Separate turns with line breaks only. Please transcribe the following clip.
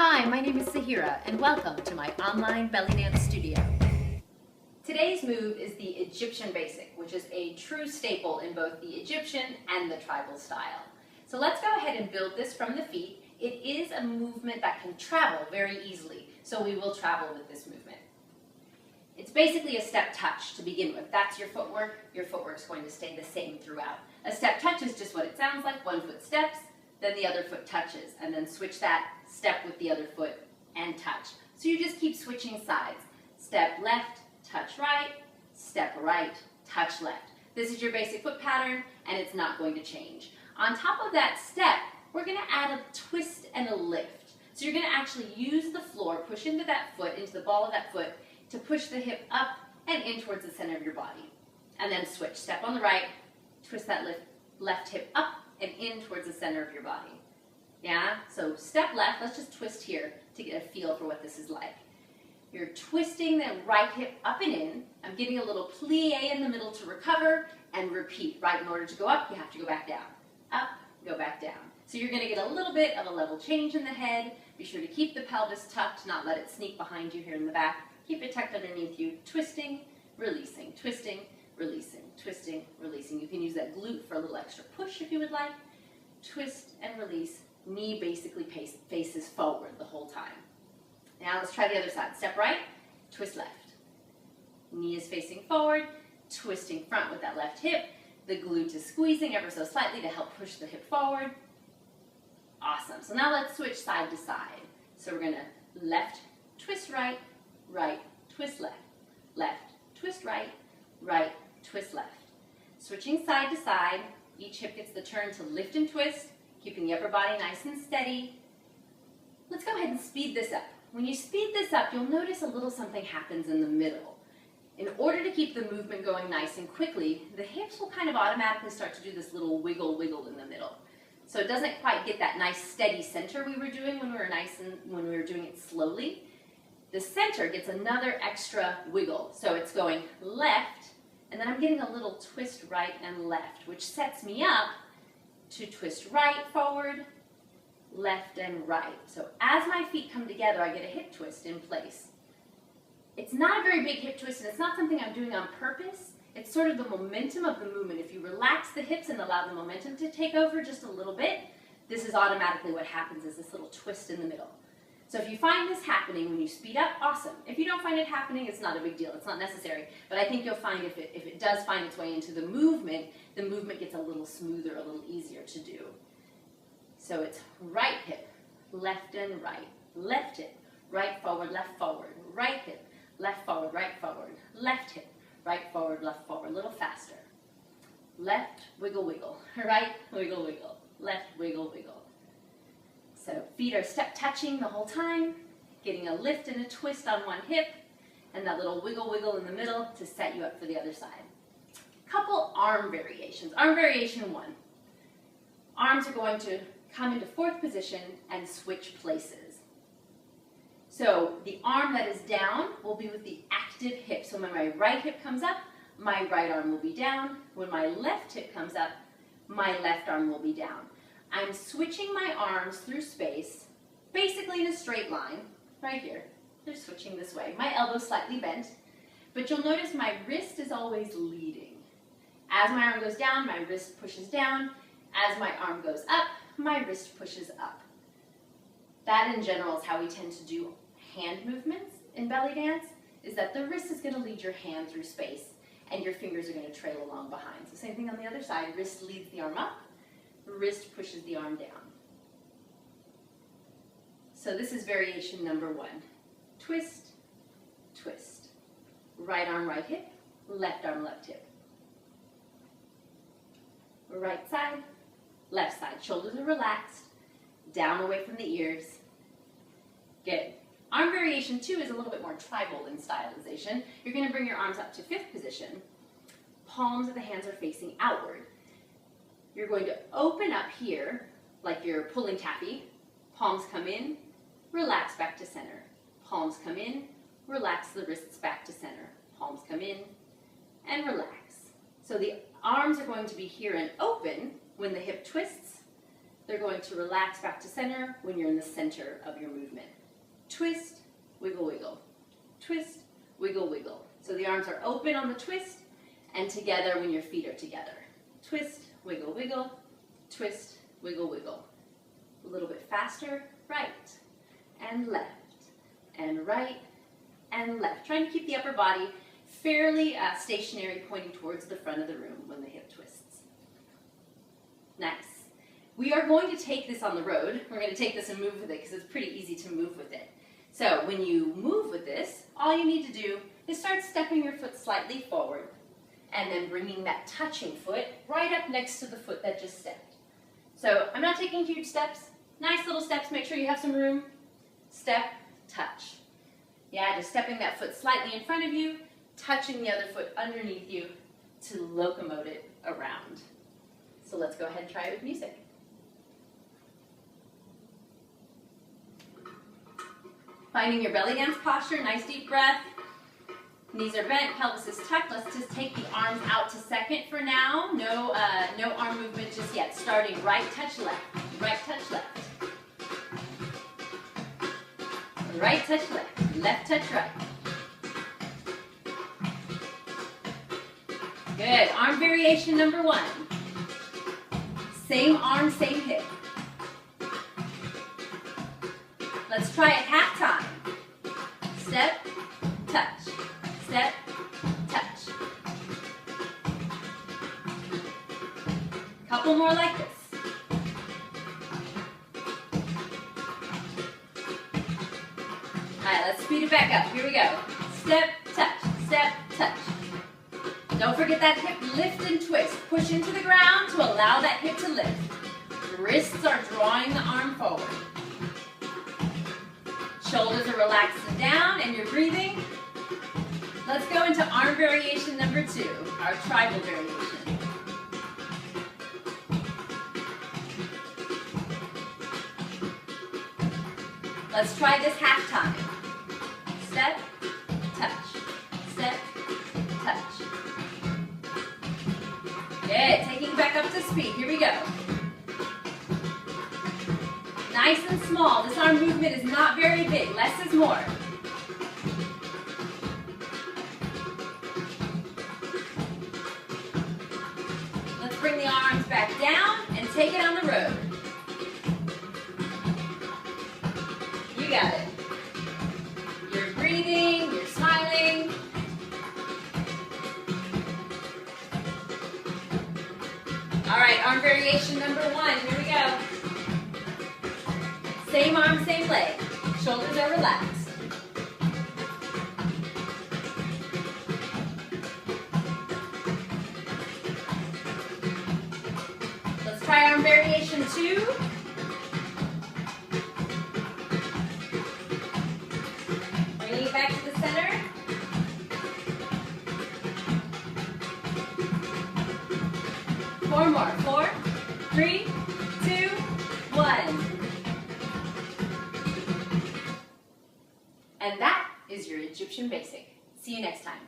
Hi, my name is Sahira, and welcome to my online belly dance studio. Today's move is the Egyptian basic, which is a true staple in both the Egyptian and the tribal style. So let's go ahead and build this from the feet. It is a movement that can travel very easily, so we will travel with this movement. It's basically a step touch to begin with. That's your footwork. Your footwork is going to stay the same throughout. A step touch is just what it sounds like. One foot steps, then the other foot touches, and then switch that step with the other foot and touch. So you just keep switching sides. Step left, touch right, step right, touch left. This is your basic foot pattern, and it's not going to change. On top of that step, we're going to add a twist and a lift. So you're going to actually use the floor, push into that foot, into the ball of that foot, to push the hip up and in towards the center of your body. And then switch. Step on the right, twist that left hip up and in towards the center of your body. Yeah? So step left, let's just twist here to get a feel for what this is like. You're twisting the right hip up and in. I'm getting a little plie in the middle to recover and repeat. Right, in order to go up, you have to go back down. Up, go back down. So you're going to get a little bit of a level change in the head. Be sure to keep the pelvis tucked, not let it sneak behind you here in the back. Keep it tucked underneath you, twisting, releasing, twisting, releasing, twisting, releasing. You can use that glute for a little extra push if you would like. Twist and release. Knee basically faces forward the whole time. Now let's try the other side. Step right, twist left. Knee is facing forward, twisting front with that left hip. The glute is squeezing ever so slightly to help push the hip forward. Awesome. So now let's switch side to side. So we're going to left, twist right, right, twist left, left, twist right, right, twist left. Switching side to side, each hip gets the turn to lift and twist, keeping the upper body nice and steady. Let's go ahead and speed this up. When you speed this up, you'll notice a little something happens in the middle. In order to keep the movement going nice and quickly, the hips will kind of automatically start to do this little wiggle in the middle. So it doesn't quite get that nice steady center we were doing when we were doing it slowly. The center gets another extra wiggle. So it's going left, and then I'm getting a little twist right and left, which sets me up to twist right forward, left and right. So as my feet come together, I get a hip twist in place. It's not a very big hip twist, and it's not something I'm doing on purpose. It's sort of the momentum of the movement. If you relax the hips and allow the momentum to take over just a little bit, this is automatically what happens, is this little twist in the middle. So if you find this happening when you speed up, awesome. If you don't find it happening, it's not a big deal. It's not necessary. But I think you'll find if it does find its way into the movement gets a little smoother, a little easier to do. So it's right hip, left and right, left hip, right forward, right hip, left forward, left hip, right forward, a little faster. Left, wiggle, wiggle, right, wiggle, wiggle, left, wiggle, wiggle. So feet are step touching the whole time, getting a lift and a twist on one hip, and that little wiggle in the middle to set you up for the other side. Couple arm variations. Arm variation 1. Arms are going to come into fourth position and switch places. So the arm that is down will be with the active hip. So when my right hip comes up, my right arm will be down. When my left hip comes up, my left arm will be down. I'm switching my arms through space, basically in a straight line, right here. They're switching this way. My elbow's slightly bent, but you'll notice my wrist is always leading. As my arm goes down, my wrist pushes down. As my arm goes up, my wrist pushes up. That in general is how we tend to do hand movements in belly dance, is that the wrist is going to lead your hand through space, and your fingers are going to trail along behind. So same thing on the other side. Wrist leads the arm up. Wrist pushes the arm down. So this is variation number 1. Twist, twist. Right arm, right hip. Left arm, left hip. Right side, left side. Shoulders are relaxed. Down away from the ears. Good. Arm variation 2 is a little bit more tribal in stylization. You're going to bring your arms up to 5th position. Palms of the hands are facing outward. You're going to open up here, like you're pulling taffy. Palms come in, relax back to center. Palms come in, relax the wrists back to center. Palms come in, and relax. So the arms are going to be here and open when the hip twists. they're going to relax back to center when you're in the center of your movement. Twist, wiggle, wiggle. Twist, wiggle, wiggle. So the arms are open on the twist and together when your feet are together. Twist, wiggle, wiggle. Twist, wiggle, wiggle. A little bit faster, right and left and right and left. Trying to keep the upper body fairly stationary, pointing towards the front of the room when the hip twists. Nice. We are going to take this on the road. We're going to take this and move with it because it's pretty easy to move with it. So when you move with this, all you need to do is start stepping your foot slightly forward and then bringing that touching foot right up next to the foot that just stepped. So I'm not taking huge steps. Nice little steps. Make sure you have some room. Step, touch. Yeah, just stepping that foot slightly in front of you, touching the other foot underneath you to locomote it around. So let's go ahead and try it with music. Finding your belly dance posture, nice deep breath. Knees are bent, pelvis is tucked. Let's just take the arms out to second for now. No arm movement just yet. Starting right touch left, right touch left. Right touch left touch right. Good, arm variation number 1. Same arm, same hip. Let's try it half time. Step, touch, step, touch. Couple more like this. All right, let's speed it back up. Here we go. Step, touch, step, touch. Don't forget that hip lift and twist. Push into the ground to allow that hip to lift. Wrists are drawing the arm forward. Shoulders are relaxing down and you're breathing. Let's go into arm variation number 2, our tribal variation. Let's try this half time. Step, touch, step, touch. Good, taking back up to speed. Here we go. Nice and small. This arm movement is not very big. Less is more. Let's bring the arms back down and take it on the road. You got it. You're breathing, you're smiling. All right, arm variation number 1. Here we go. Same arm, same leg. Shoulders are relaxed. Let's try arm variation 2. Bringing it back to the center. Four more. 4, 3, 2, 1. And that is your Egyptian basic. See you next time.